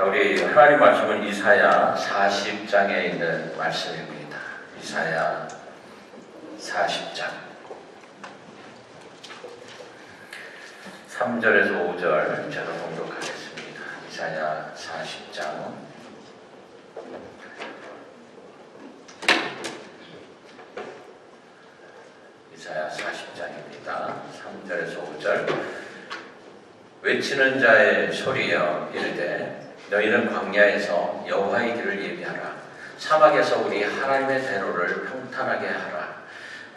자, 우리 하나님 말씀은 이사야 40장에 있는 말씀입니다. 이사야 40장 3절에서 5절 제가 공독하겠습니다. 이사야 40장 이사야 40장입니다. 3절에서 5절. 외치는 자의 소리여 이르되 너희는 광야에서 여호와의 길을 예비하라. 사막에서 우리 하나님의 대로를 평탄하게 하라.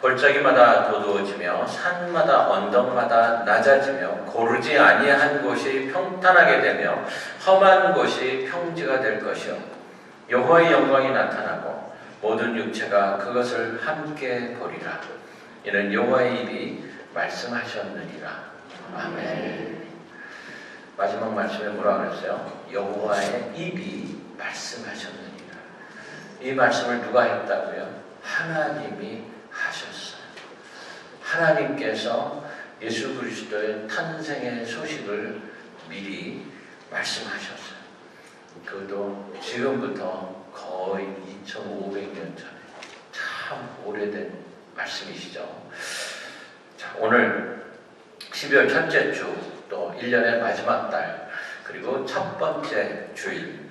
골짜기마다 도두어지며 산마다 언덕마다 낮아지며 고르지 아니한 곳이 평탄하게 되며 험한 곳이 평지가 될 것이요 여호와의 영광이 나타나고 모든 육체가 그것을 함께 보리라. 이는 여호와의 입이 말씀하셨느니라. 아멘. 마지막 말씀에 뭐라 그랬어요? 여호와의 입이 말씀하셨느니라. 이 말씀을 누가 했다고요? 하나님이 하셨어요. 하나님께서 예수 그리스도의 탄생의 소식을 미리 말씀하셨어요. 그것도 지금부터 거의 2500년 전에 참 오래된 말씀이시죠. 자, 오늘 12월 첫째 주, 또 1년의 마지막 달, 그리고 첫 번째 주일,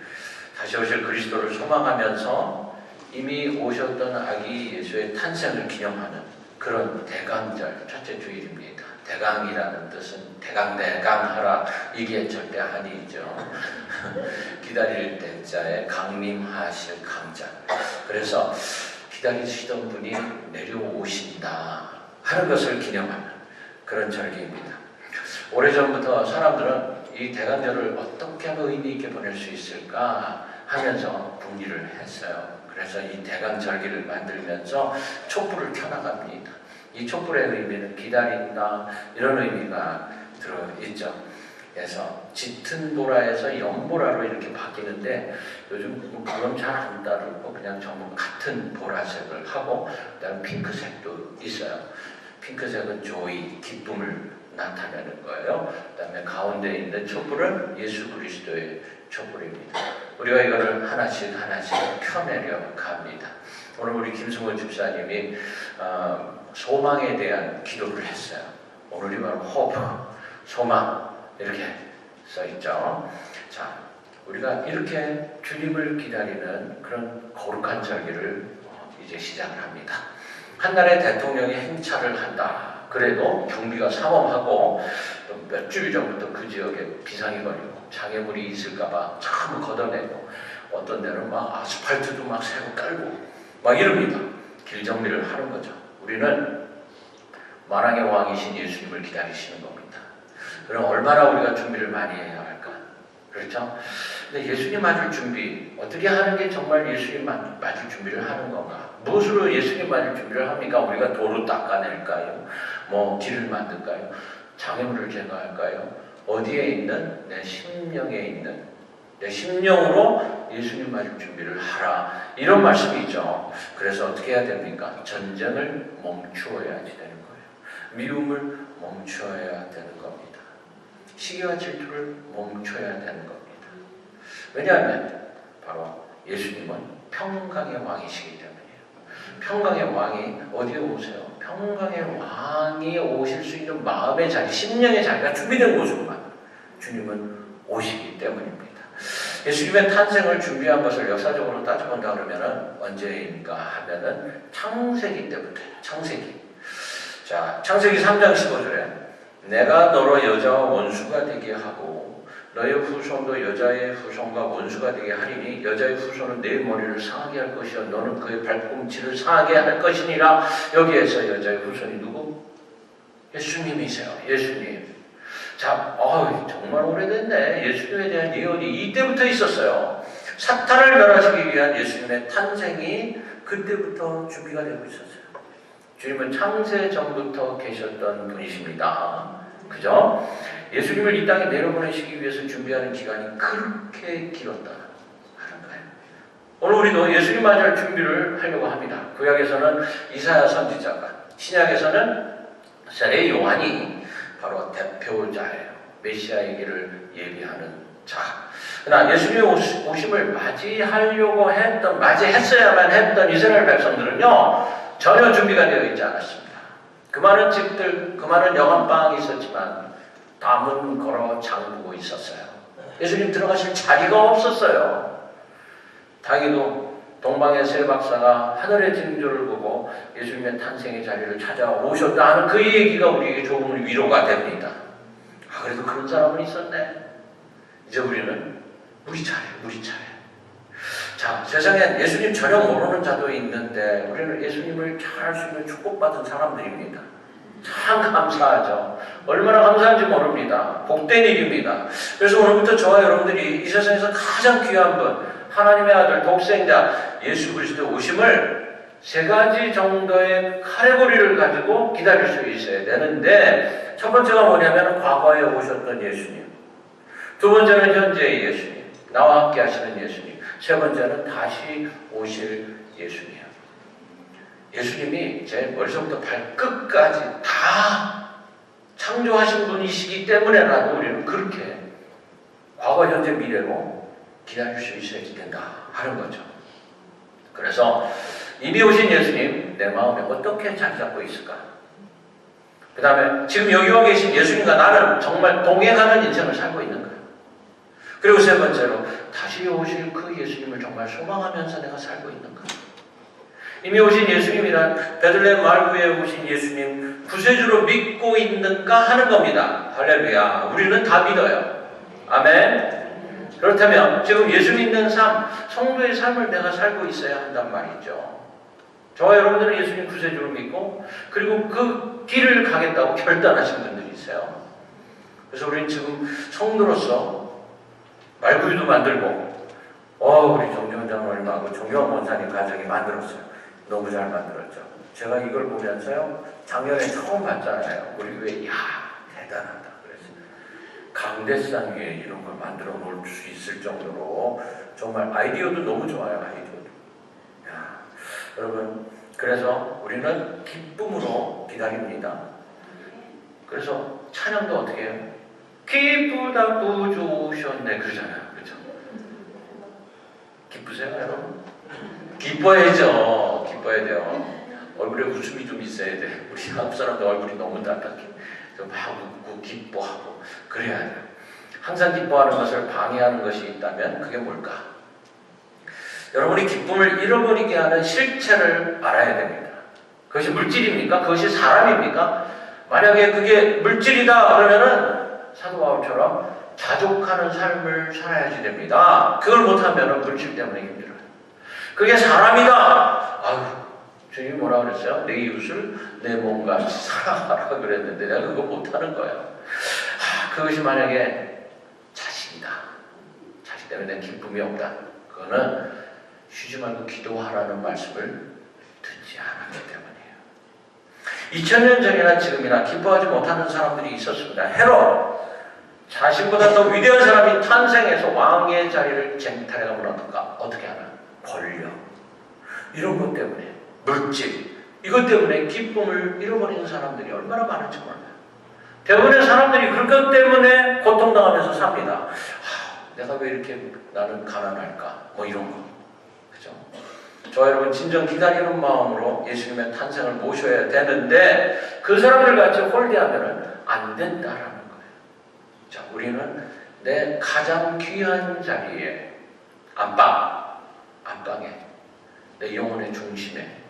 다시 오실 그리스도를 소망하면서 이미 오셨던 아기 예수의 탄생을 기념하는 그런 대강절 첫째 주일입니다. 대강이라는 뜻은 대강하라, 이게 절대 아니죠. 기다릴 때자에 강림하실 강자. 그래서 기다리시던 분이 내려오신다 하는 것을 기념하는 그런 절기입니다. 오래전부터 사람들은 이 대강절을 어떻게 하면 의미 있게 보낼 수 있을까 하면서 궁리를 했어요. 그래서 이 대강절기를 만들면서 촛불을 켜나갑니다. 이 촛불의 의미는 기다린다, 이런 의미가 들어있죠. 그래서 짙은 보라에서 연보라로 이렇게 바뀌는데 요즘 그건 잘 안 따르고 그냥 전부 같은 보라색을 하고 그다음 핑크색도 있어요. 핑크색은 조이, 기쁨을 나타내는 거예요. 그 다음에 가운데 있는 촛불은 예수 그리스도의 촛불입니다. 우리가 이거를 하나씩 켜내려 갑니다. 오늘 우리 김승호 집사님이 소망에 대한 기도를 했어요. 오늘이 바로 hope, 소망 이렇게 써있죠. 자, 우리가 이렇게 주님을 기다리는 그런 거룩한 절기를 이제 시작을 합니다. 한나라의 대통령이 행차를 한다. 그래도 경비가 삼엄하고 몇 주일 전부터 그 지역에 비상이 걸리고 장애물이 있을까봐 참 걷어내고 어떤 데는 막 아스팔트도 막 새로 깔고 막 이럽니다. 길 정리를 하는 거죠. 우리는 만왕의 왕이신 예수님을 기다리시는 겁니다. 그럼 얼마나 우리가 준비를 많이 해야 할까? 그렇죠? 근데 예수님 맞을 준비, 어떻게 하는 게 정말 예수님 맞을 준비를 하는 건가? 무엇으로 예수님 맞을 준비를 합니까? 우리가 도로 닦아낼까요? 뭐 길을 만들까요? 장애물을 제거할까요? 어디에 있는? 내 심령에 있는, 내 심령으로 예수님 맞을 준비를 하라. 이런 말씀이 있죠. 그래서 어떻게 해야 됩니까? 전쟁을 멈추어야지 되는 거예요. 미움을 멈추어야 되는 겁니다. 시기와 질투를 멈춰야 되는 겁니다. 왜냐하면 바로 예수님은 평강의 왕이시기 때문이에요. 평강의 왕이 어디에 오세요? 평강의 왕이 오실 수 있는 마음의 자리, 심령의 자리가 준비된 곳으로만 주님은 오시기 때문입니다. 예수님의 탄생을 준비한 것을 역사적으로 따져본다 그러면 언제입니까? 하면은 창세기 때부터예요. 창세기. 자, 창세기 3장 15절에 내가 너로 여자와 원수가 되게 하고 너의 후손도 여자의 후손과 원수가 되게 하리니 여자의 후손은 내 머리를 상하게 할 것이요 너는 그의 발꿈치를 상하게 할 것이니라. 여기에서 여자의 후손이 누구? 예수님이세요. 예수님. 자, 정말 오래됐네. 예수님에 대한 예언이 이때부터 있었어요. 사탄을 멸하시기 위한 예수님의 탄생이 그때부터 준비가 되고 있었어요. 주님은 창세 전부터 계셨던 분이십니다. 그죠? 예수님을 이 땅에 내려보내시기 위해서 준비하는 기간이 그렇게 길었다 하는 거예요. 오늘 우리도 예수님 맞이할 준비를 하려고 합니다. 구약에서는 이사야 선지자가, 신약에서는 세례 요한이 바로 대표자예요. 메시아의 길을 예비하는 자. 그러나 예수님의 오심을 맞이했어야만 했던 이스라엘 백성들은요, 전혀 준비가 되어 있지 않았습니다. 그 많은 집들, 그 많은 여관방이 있었지만 담은 걸어 잠그고 있었어요. 예수님 들어가실 자리가 없었어요. 다행히도 동방의 세 박사가 하늘의 징조를 보고 예수님의 탄생의 자리를 찾아오셨다 하는 그 얘기가 우리에게 조금 위로가 됩니다. 아, 그래도 그런 사람은 있었네. 이제 우리는 우리 차례. 자, 세상엔 예수님 전혀 모르는 자도 있는데 우리는 예수님을 잘 알 수 있는 축복받은 사람들입니다. 참 감사하죠. 얼마나 감사한지 모릅니다. 복된 일입니다. 그래서 오늘부터 저와 여러분들이 이 세상에서 가장 귀한 분, 하나님의 아들 독생자 예수 그리스도의 오심을 세 가지 정도의 카테고리를 가지고 기다릴 수 있어야 되는데, 첫 번째가 뭐냐면 과거에 오셨던 예수님, 두 번째는 현재의 예수님, 나와 함께 하시는 예수님, 세 번째는 다시 오실 예수님. 예수님이 제 머리부터 발끝까지 다 창조하신 분이시기 때문에라도 우리는 그렇게 과거, 현재, 미래로 기다릴 수 있어야 된다 하는 거죠. 그래서 이미 오신 예수님, 내 마음에 어떻게 자리 잡고 있을까? 그 다음에 지금 여기 와 계신 예수님과 나는 정말 동행하는 인생을 살고 있는 거예요. 그리고 세 번째로 다시 오실 그 예수님을 정말 소망하면서 내가 살고 있는 거예요. 이미 오신 예수님이란 베들레헴 마을 위에 오신 예수님 구세주로 믿고 있는가 하는 겁니다. 할렐루야. 우리는 다 믿어요. 아멘. 그렇다면 지금 예수 믿는 삶, 성도의 삶을 내가 살고 있어야 한단 말이죠. 저와 여러분들은 예수님 구세주로 믿고 그리고 그 길을 가겠다고 결단하신 분들이 있어요. 그래서 우리는 지금 성도로서 말구유도 만들고, 우리 정재원 장로님하고 정경원 원사님 가정이 만들었어요. 너무 잘 만들었죠. 제가 이걸 보면서요, 작년에 처음 봤잖아요. 우리 교회, 대단하다. 그랬어요. 강대상 위에 이런 걸 만들어 놓을 수 있을 정도로 정말 아이디어도 너무 좋아요. 아이디어도. 여러분, 그래서 우리는 기쁨으로 기다립니다. 그래서 찬양도 어떻게 해요? 기쁘다 구주 오셨네 그러잖아요. 그렇죠? 기쁘세요 여러분? 기뻐야죠. 얼굴에 웃음이 좀 있어야 돼. 우리 한국 사람들 얼굴이 너무 딱딱해. 막 웃고 기뻐하고 그래야 돼요. 항상 기뻐하는 것을 방해하는 것이 있다면 그게 뭘까? 여러분이 기쁨을 잃어버리게 하는 실체를 알아야 됩니다. 그것이 물질입니까? 그것이 사람입니까? 만약에 그게 물질이다 그러면은 사도 바울처럼 자족하는 삶을 살아야지 됩니다. 그걸 못하면 물질 때문에 힘들어요. 그게 사람이다. 주님이 뭐라 그랬어요? 내 이웃을 내 몸같이 사랑하라 그랬는데 내가 그거 못하는 거예요. 그것이 만약에 자식이다. 자식 때문에 기쁨이 없다. 그거는 쉬지 말고 기도하라는 말씀을 듣지 않았기 때문이에요. 2000년 전이나 지금이나 기뻐하지 못하는 사람들이 있었습니다. 헤롯, 자신보다 더 위대한 사람이 탄생해서 왕의 자리를 쟁탈해가면 어떻게 하나? 권력, 이런 것 때문에, 물질, 이것 때문에 기쁨을 잃어버리는 사람들이 얼마나 많은지 몰라요. 대부분의 사람들이 그것 때문에 고통당하면서 삽니다. 내가 왜 이렇게 나는 가난할까? 이런 거. 그죠? 저 여러분 진정 기다리는 마음으로 예수님의 탄생을 모셔야 되는데 그 사람들 같이 홀대하면 안 된다라는 거예요. 자, 우리는 내 가장 귀한 자리에 안방에 내 영혼의 중심에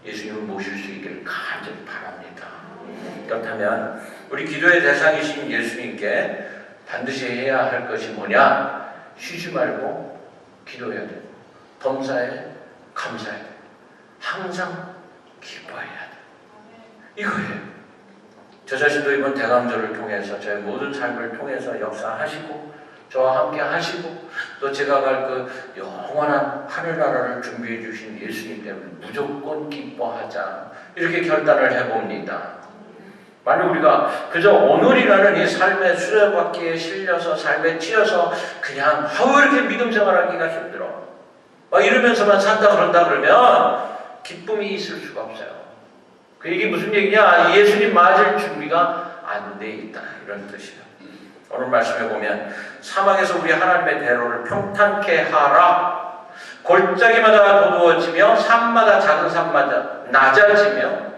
예수님을 모실 수 있기를 간절히 바랍니다. 그렇다면 우리 기도의 대상이신 예수님께 반드시 해야 할 것이 뭐냐? 쉬지 말고 기도해야 돼. 범사에 감사해. 항상 기뻐해야 돼. 이거예요. 저 자신도 이번 대강절을 통해서 저의 모든 삶을 통해서 역사하시고 저와 함께 하시고 또 제가 갈 그 영원한 하늘나라를 준비해 주신 예수님 때문에 무조건 기뻐하자 이렇게 결단을 해봅니다. 만약 우리가 그저 오늘이라는 이 삶의 수레바퀴에 실려서 삶에 치여서 그냥 이렇게 믿음 생활하기가 힘들어 막 이러면서만 산다 그런다 그러면 기쁨이 있을 수가 없어요. 그 얘기 무슨 얘기냐? 예수님 맞을 준비가 안 돼 있다 이런 뜻이에요. 오늘 말씀해 보면 사막에서 우리 하나님의 대로를 평탄케 하라. 골짜기마다 도두어지며 산마다 작은 산마다 낮아지며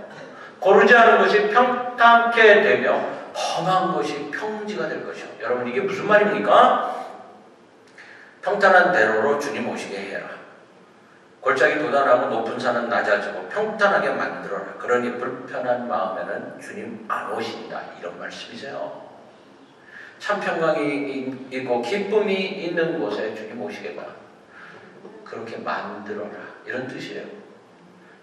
고르지 않은 것이 평탄케 되며 험한 것이 평지가 될 것이요. 여러분 이게 무슨 말입니까? 평탄한 대로로 주님 오시게 해라. 골짜기 도달하고 높은 산은 낮아지고 평탄하게 만들어라. 그러니 불편한 마음에는 주님 안 오신다. 이런 말씀이세요. 참 평강이 있고 기쁨이 있는 곳에 주님 오시겠다. 그렇게 만들어라. 이런 뜻이에요.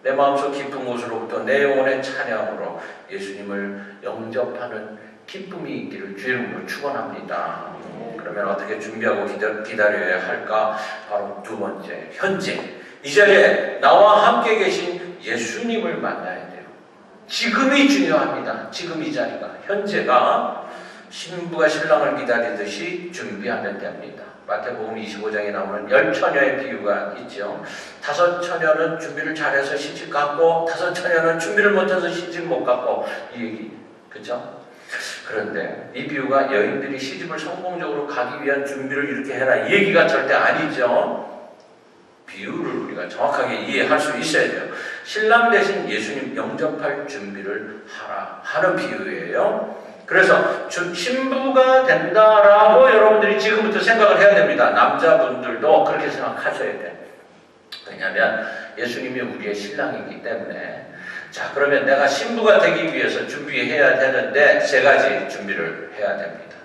내 마음속 깊은 곳으로부터 내 영혼의 찬양으로 예수님을 영접하는 기쁨이 있기를 주의 이름으로 축원합니다. 그러면 어떻게 준비하고 기다려야 할까? 바로 두 번째, 현재. 이 자리에 나와 함께 계신 예수님을 만나야 돼요. 지금이 중요합니다. 지금 이 자리가. 현재가 신부가 신랑을 기다리듯이 준비하면 됩니다. 마태복음 25장에 나오는 10처녀의 비유가 있죠. 5처녀는 준비를 잘해서 시집 갔고 5처녀는 준비를 못해서 시집 못 갔고 이 얘기. 그렇죠? 그런데 이 비유가 여인들이 시집을 성공적으로 가기 위한 준비를 이렇게 해라 이 얘기가 절대 아니죠. 비유를 우리가 정확하게 이해할 수 있어야 돼요. 신랑 대신 예수님 영접할 준비를 하라 하는 비유예요. 그래서 신부가 된다라고 여러분들이 지금부터 생각을 해야 됩니다. 남자분들도 그렇게 생각하셔야 돼요. 왜냐하면 예수님이 우리의 신랑이기 때문에. 자, 그러면 내가 신부가 되기 위해서 준비해야 되는데 세 가지 준비를 해야 됩니다.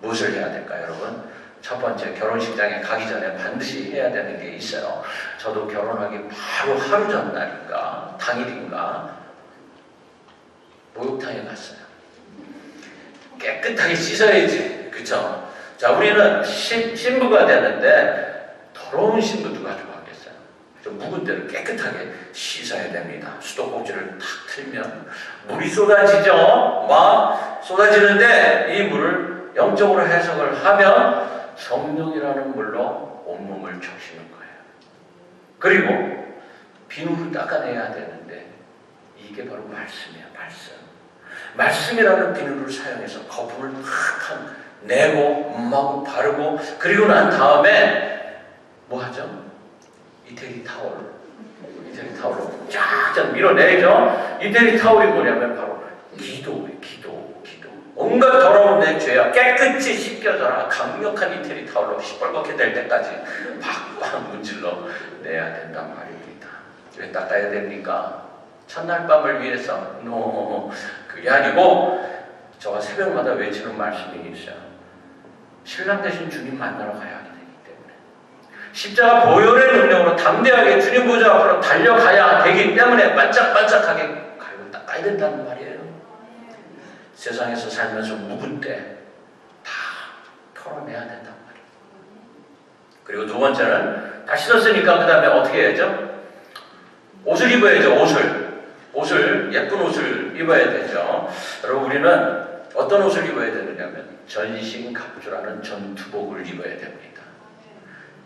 무엇을 해야 될까요, 여러분? 첫 번째, 결혼식장에 가기 전에 반드시 해야 되는 게 있어요. 저도 결혼하기 바로 하루 전날인가 당일인가 목욕탕에 갔어요. 깨끗하게 씻어야지. 그쵸? 자, 우리는 신부가 되는데 더러운 신부 누가 좋아하겠어요? 좀 묵은 데를 깨끗하게 씻어야 됩니다. 수도꼭지를 탁 틀면 물이 쏟아지죠? 막 쏟아지는데 이 물을 영적으로 해석을 하면 성령이라는 물로 온몸을 적시는 거예요. 그리고 비누를 닦아내야 되는데 이게 바로 말씀이에요. 말씀이라는 비누를 사용해서 거품을 탁 내고 마구 바르고 그리고 난 다음에 뭐 하죠? 이태리 타올로 쫙쫙 밀어내죠. 이태리 타올이 뭐냐면 바로 기도예요. 기도. 온갖 더러운 내 죄야 깨끗이 씻겨져라. 강력한 이태리 타올로 시뻘겋게 될 때까지 팍팍 문질러 내야 된단 말입니다. 왜 닦아야 됩니까? 첫날 밤을 위해서? 그게 아니고 저가 새벽마다 외치는 말씀이 있어요. 신랑 대신 주님 만나러 가야 하기 때문에 십자가 보혈의 능력으로 담대하게 주님 보좌 앞으로 달려가야 되기 때문에 반짝반짝하게 갈고 닦아야 된다는 말이에요. 세상에서 살면서 묵은 때 다 털어내야 된단 말이에요. 그리고 두 번째는 다 씻었으니까 그 다음에 어떻게 해야죠? 옷을 입어야죠. 옷을 예쁜 옷을 입어야 되죠. 여러분 우리는 어떤 옷을 입어야 되느냐면 전신갑주라는 전투복을 입어야 됩니다.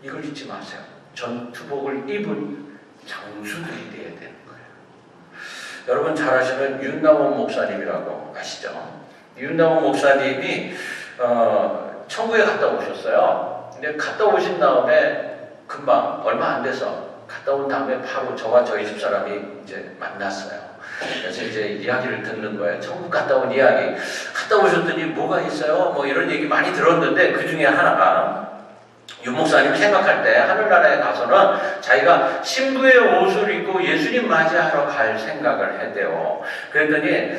이걸 잊지 마세요. 전투복을 입은 장수들이 되어야 되는 거예요. 여러분 잘 아시는 윤남원 목사님이라고 아시죠? 윤남원 목사님이 천국에 갔다 오셨어요. 근데 갔다 오신 다음에 금방 얼마 안 돼서 갔다 온 다음에 바로 저와 저희 집사람이 이제 만났어요. 그래서 이제 이야기를 듣는 거예요. 천국 갔다 온 이야기. 갔다 오셨더니 뭐가 있어요? 뭐 이런 얘기 많이 들었는데 그 중에 하나가 윤 목사님 생각할 때 하늘나라에 가서는 자기가 신부의 옷을 입고 예수님 맞이하러 갈 생각을 했대요. 그랬더니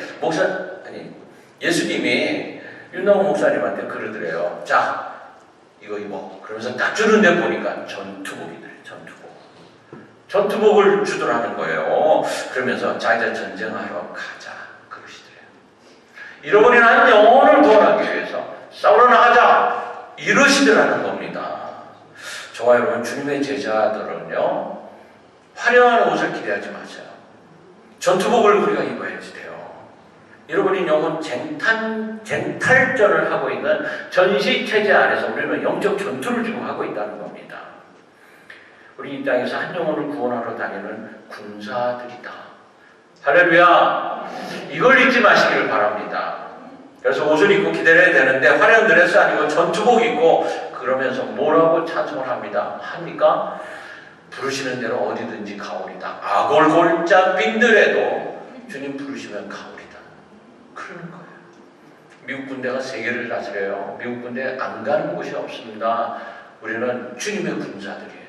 예수님이 윤나원 목사님한테 그러더래요. 자, 이거 입어. 그러면서 딱 주는데 보니까 전투복이래. 전투복을 주더라는 거예요. 그러면서 자 이제 전쟁하러 가자 그러시더래요. 잃어버린 한 영혼을 구원하기 위해서 싸우러 나가자 이러시더라는 겁니다. 저와 여러분 주님의 제자들은요 화려한 옷을 기대하지 마세요. 전투복을 우리가 입어야지 돼요. 잃어버린 영혼 쟁탈전을 하고 있는 전시체제 안에서 우리는 영적 전투를 지금 하고 있다는 겁니다. 우리 이 땅에서 한 영혼을 구원하러 다니는 군사들이다. 할렐루야. 이걸 잊지 마시기를 바랍니다. 그래서 옷을 입고 기다려야 되는데 화려한 드레스 아니고 전투복 입고 그러면서 뭐라고 찬송을 합니까? 부르시는 대로 어디든지 가오리다. 아골골짝 빈들에도 주님 부르시면 가오리다. 그러는 거예요. 미국 군대가 세계를 다스려요. 미국 군대 안 가는 곳이 없습니다. 우리는 주님의 군사들이에요.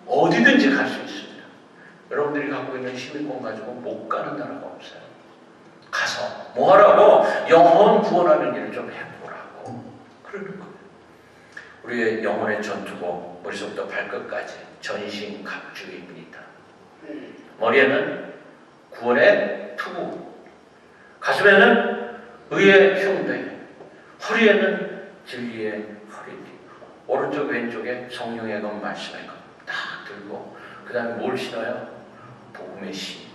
어디든지 갈 수 있습니다. 여러분들이 갖고 있는 시민권 가지고 못 가는 나라가 없어요. 가서 뭐 하라고? 영혼 구원하는 일을 좀 해보라고. 그러는 거예요. 우리의 영혼의 전투복, 머리부터 발끝까지 전신 갑주입니다. 머리에는 구원의 투구, 가슴에는 의의 흉배, 허리에는 진리의 허리띠, 오른쪽 왼쪽에 성령의 검, 말씀의 검 딱 들고, 그 다음에 뭘 신어요? 복음의 신.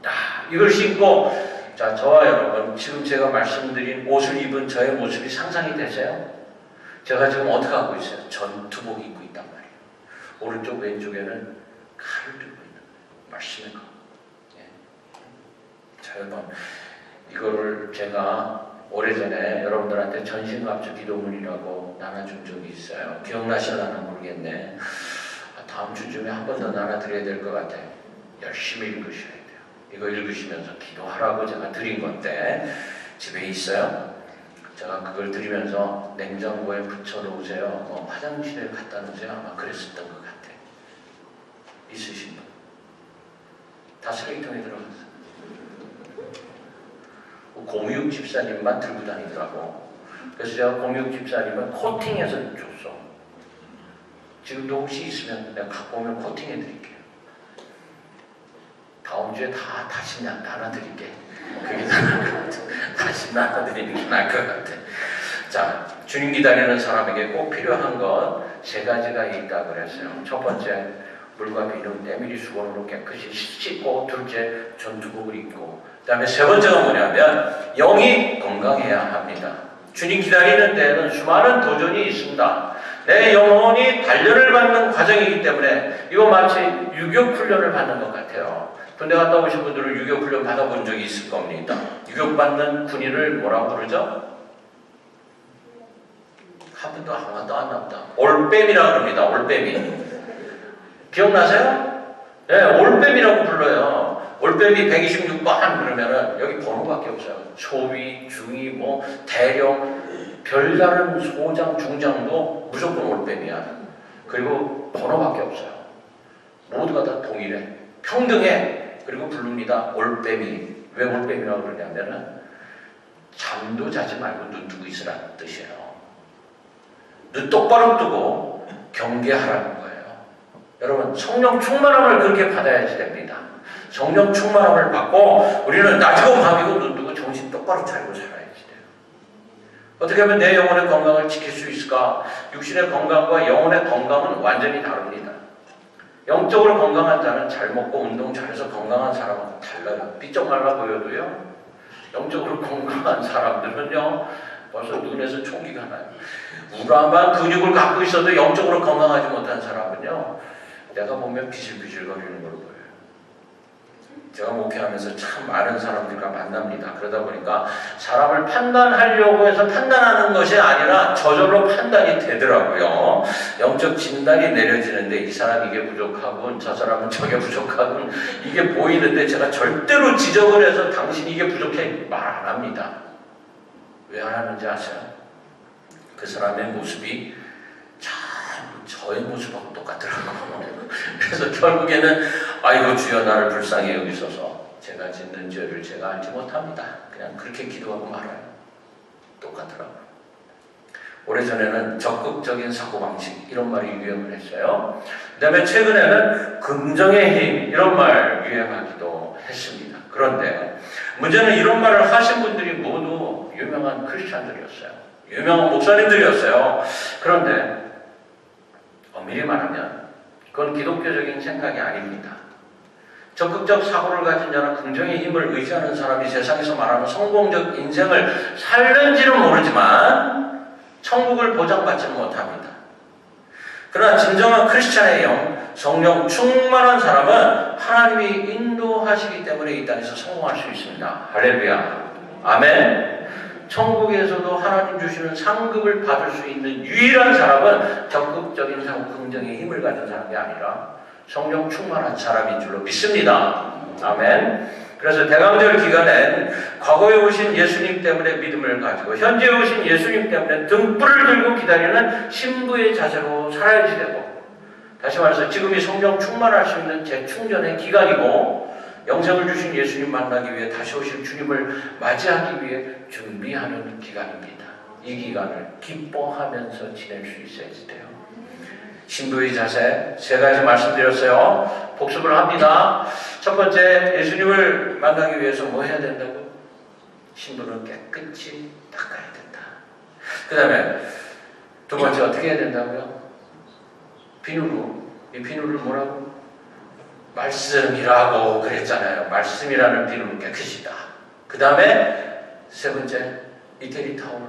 딱 이걸 신고, 자, 저와 여러분, 지금 제가 말씀드린 옷을 입은 저의 모습이 상상이 되세요? 제가 지금 어떻게 하고 있어요? 전투복 입고 있단 말이에요. 오른쪽 왼쪽에는 칼을 들고 있는 거예요. 말씀의 검. 예. 자, 여러분, 이거를 제가 오래전에 여러분들한테 전신갑주 기도문이라고 나눠준 적이 있어요. 기억나시려나 모르겠네. 다음 주쯤에 한 번 더 나눠드려야 될 것 같아요. 열심히 읽으셔야 돼요. 이거 읽으시면서 기도하라고 제가 드린 건데 집에 있어요. 제가 그걸 드리면서 냉장고에 붙여놓으세요. 화장실에 갖다 놓으세요. 아마 그랬었던 것 같아요. 있으신 분? 다 쓰레기통에 들어갔어요. 공육 집사님만 들고 다니더라고. 그래서 제가 공육 집사님은 코팅해서 줬어. 지금도 혹시 있으면 내가 갖고 오면 코팅해 드릴게요. 다음 주에 다시 나눠드릴게. 그게 나을 것 같아. 다시 나눠드리는 게 나을 것 같아. 자, 주님 기다리는 사람에게 꼭 필요한 것 세 가지가 있다 그랬어요. 첫 번째, 물과 비누, 때밀이 수건으로 깨끗이 씻고, 둘째, 전투복을 입고, 그 다음에 세 번째가 뭐냐면 영이 건강해야 합니다. 주님 기다리는 데에는 수많은 도전이 있습니다. 내 영혼이 단련을 받는 과정이기 때문에 이거 마치 유격훈련을 받는 것 같아요. 군대 갔다 오신 분들은 유격훈련 받아본 적이 있을 겁니다. 유격받는 군인을 뭐라고 부르죠? 한 번도 안 왔나 보다. 올빼미라고 합니다. 올빼미. 기억나세요? 네, 올빼미라고 불러요. 올빼미 126번 그러면은 여기 번호밖에 없어요. 초위, 중위, 뭐 대령, 별다른 소장, 중장도 무조건 올빼미야. 그리고 번호밖에 없어요. 모두가 다 동일해. 평등해. 그리고 부릅니다. 올빼미. 왜 올빼미라고 그러냐면은 잠도 자지 말고 눈 뜨고 있으라는 뜻이에요. 눈 똑바로 뜨고 경계하라는 거예요. 여러분, 성령 충만함을 그렇게 받아야지 됩니다. 성령 충만함을 받고 우리는 낮이고 밤이고 눈 뜨고 정신 똑바로 차리고 살아야지 돼요. 어떻게 하면 내 영혼의 건강을 지킬 수 있을까? 육신의 건강과 영혼의 건강은 완전히 다릅니다. 영적으로 건강한 자는 잘 먹고 운동 잘해서 건강한 사람하고 달라요. 삐쩍 말라 보여도요. 영적으로 건강한 사람들은요. 벌써 눈에서 총기가 나요. 우람한 근육을 갖고 있어도 영적으로 건강하지 못한 사람은요. 내가 보면 비실비실거리는 걸 보여요. 제가 목회하면서 참 많은 사람들과 만납니다. 그러다 보니까 사람을 판단하려고 해서 판단하는 것이 아니라 저절로 판단이 되더라고요. 영적 진단이 내려지는데 이 사람 이게 부족하군, 저 사람은 저게 부족하군, 이게 보이는데 제가 절대로 지적을 해서 당신 이게 부족해 말 안 합니다. 왜 안 하는지 아세요? 그 사람의 모습이 참 저의 모습하고 똑같더라고요. 그래서 결국에는 아이고 주여 나를 불쌍히 여기소서, 제가 짓는 죄를 제가 알지 못합니다. 그냥 그렇게 기도하고 말아요. 똑같더라고요. 오래전에는 적극적인 사고방식 이런 말이 유행을 했어요. 그 다음에 최근에는 긍정의 힘 이런 말 유행하기도 했습니다. 그런데 문제는 이런 말을 하신 분들이 모두 유명한 크리스찬들이었어요. 유명한 목사님들이었어요. 그런데 엄밀히 말하면 그건 기독교적인 생각이 아닙니다. 적극적 사고를 가진 자나 긍정의 힘을 의지하는 사람이 세상에서 말하는 성공적 인생을 살는지는 모르지만 천국을 보장받지는 못합니다. 그러나 진정한 크리스찬의 영, 성령 충만한 사람은 하나님이 인도하시기 때문에 이 땅에서 성공할 수 있습니다. 할렐루야. 아멘. 천국에서도 하나님 주시는 상급을 받을 수 있는 유일한 사람은 적극적인 긍정의 힘을 가진 사람이 아니라 성령 충만한 사람인 줄로 믿습니다. 아멘. 그래서 대강절 기간엔 과거에 오신 예수님 때문에 믿음을 가지고 현재 오신 예수님 때문에 등불을 들고 기다리는 신부의 자세로 살아야지 되고, 다시 말해서 지금이 성령 충만할 수 있는 재충전의 기간이고, 영생을 주신 예수님 만나기 위해 다시 오실 주님을 맞이하기 위해 준비하는 기간입니다. 이 기간을 기뻐하면서 지낼 수 있어야지 돼요. 신부의 자세 3가지 말씀드렸어요. 복습을 합니다. 첫 번째, 예수님을 만나기 위해서 뭐 해야 된다고? 신부를 깨끗이 닦아야 된다. 그 다음에 두 번째 어떻게 해야 된다고요? 비누로. 이 비누를 뭐라고? 말씀이라고 그랬잖아요. 말씀이라는 비누를 깨끗이 다. 그 다음에 세 번째, 이태리 타올.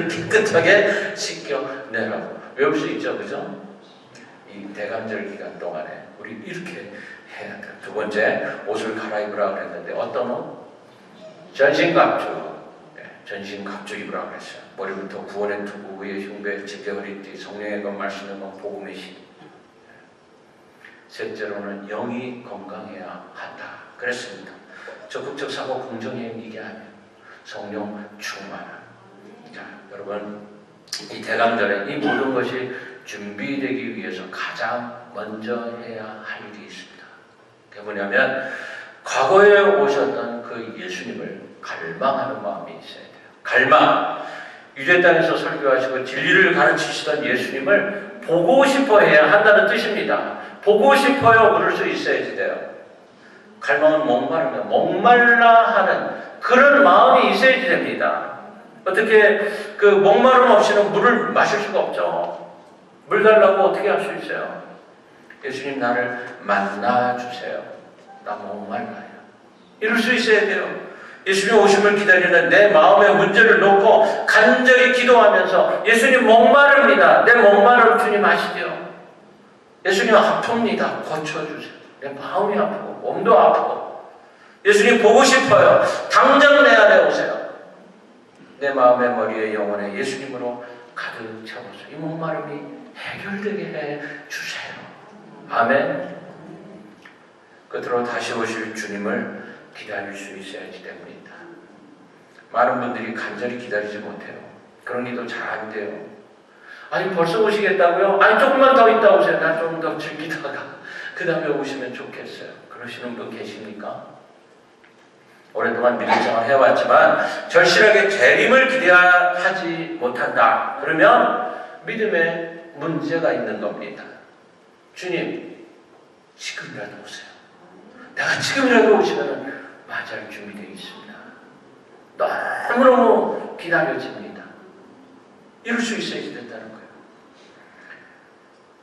깨끗하게 씻겨내라고. 외울 수 있죠, 그죠? 이 대간절 기간 동안에 우리 이렇게 해야 돼요. 두 번째, 옷을 갈아입으라 그랬는데 어떤 옷? 전신갑주. 전신갑주 입으라 그랬어요. 머리부터 구원의 투구, 위에 흉배, 지게 허리띠, 성령의 것, 말씀의 것, 복음의 신. 셋째로는 영이 건강해야 한다 그랬습니다. 적극적 사고 긍정의 이게 아니에요. 성령 충만함. 자, 여러분, 이 대강절에 이 모든 것이 준비되기 위해서 가장 먼저 해야 할 일이 있습니다. 그게 뭐냐면 과거에 오셨던 그 예수님을 갈망하는 마음이 있어야 돼요. 갈망. 유대 땅에서 설교하시고 진리를 가르치시던 예수님을 보고 싶어 해야 한다는 뜻입니다. 보고 싶어요. 그럴 수 있어야지 돼요. 갈망은 목마르면 목말라 하는 그런 마음이 있어야지 됩니다. 어떻게 그 목마름 없이는 물을 마실 수가 없죠. 물 달라고 어떻게 할 수 있어요? 예수님 나를 만나주세요. 나 목말라요. 이럴 수 있어야 돼요. 예수님 오심을 기다리는 내 마음의 문제를 놓고 간절히 기도하면서 예수님 목마릅니다. 내 목마름 주님 아시죠? 예수님 아픕니다. 고쳐주세요. 내 마음이 아프고 몸도 아프고 예수님 보고 싶어요. 당장 내 안에 오세요. 내 마음의 머리에 영혼에 예수님으로 가득 채워서 이 목마름이 해결되게 해주세요. 아멘. 끝으로 다시 오실 주님을 기다릴 수 있어야지 됩니다. 많은 분들이 간절히 기다리지 못해요. 그런 기도 잘 안 돼요. 아니 벌써 오시겠다고요? 아니 조금만 더 있다 오세요. 나 좀 더 즐기다가 그 다음에 오시면 좋겠어요. 그러시는 분 계십니까? 오랫동안 믿음 생활 해왔지만 절실하게 재림을 기대하지 못한다. 그러면 믿음에 문제가 있는 겁니다. 주님, 지금이라도 오세요. 내가 지금이라도 오시면 맞이할 준비되어 있습니다. 너무너무 기다려집니다. 이럴 수 있어야지 된다는 거예요.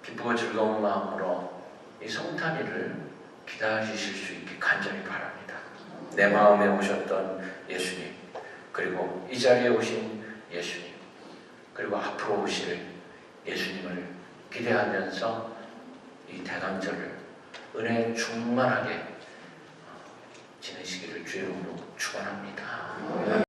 기쁘고 즐거운 마음으로 이 성탄일을 기다리실 수 있게 간절히 바랍니다. 내 마음에 오셨던 예수님, 그리고 이 자리에 오신 예수님, 그리고 앞으로 오실 예수님을 기대하면서 이 대강절을 은혜 충만하게 지내시기를 주의 이름으로 축원합니다.